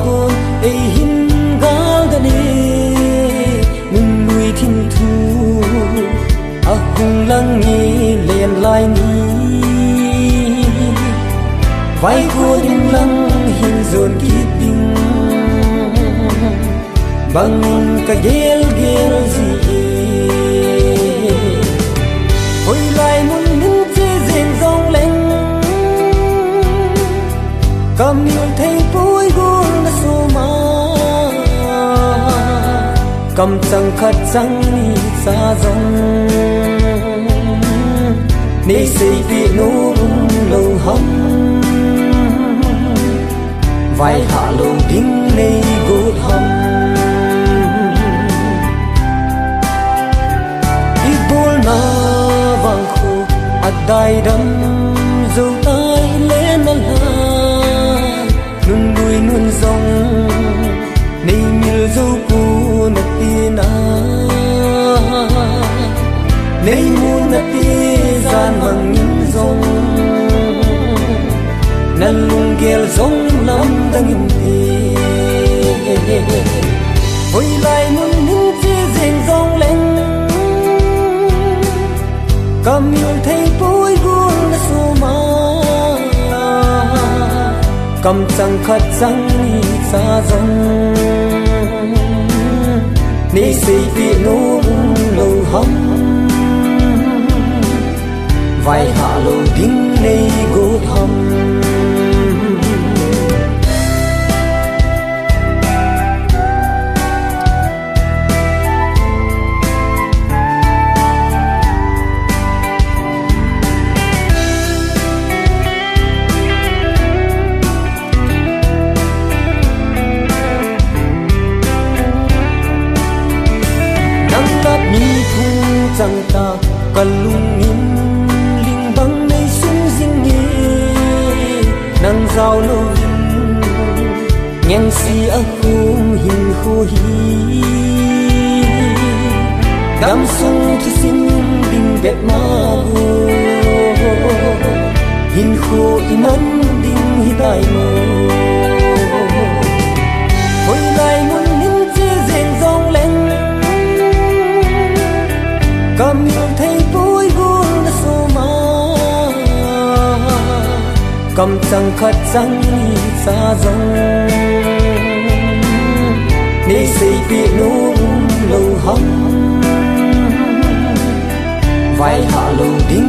con ấy hin gal đan nun nuôi thiên thu a hùng lăng nghi liền lại ni vai của đinh lăng hin dồn kít đinh bằng cả ghel ghel gì hồi lại muốn nín chê rền rong lên cầm yêu thấy bối gôn đã xô mà cầm chẳng khát chẳng đi xa dòng nê xây bị nô lâu hâm vai hạ lâu đinh nê gột hâm đi bố na vàng khô đai đâm dâu tay lên là nun đuôi nun rong nay mil dâu cu nát tina nay muôn nát gian bằng những rong nan lung ghel rong lắm đang im tê hồi lại muốn những chia rèn rong lên cầm yêu thấy bối gôn đã xô mà cầm chẳng khát chẳng đi xa dòng nê xây bị nô lâu hâm vai hạ lâu đinh nê gột hâm chẳng ta cần lung in linh băng nay xuống dinh nghề nàng giao lâu ngang si ở khung hình khô hi đam sung thì xin đình bẹt ma hình khô iman đình hi tai mơ hồi lại muốn nín chia rèn rong lên cầm yêu thấy bối gôn đã xô mà cầm chẳng khát chẳng đi xa dòng nê xây bị nô lâu hâm vai hạ lâu đinh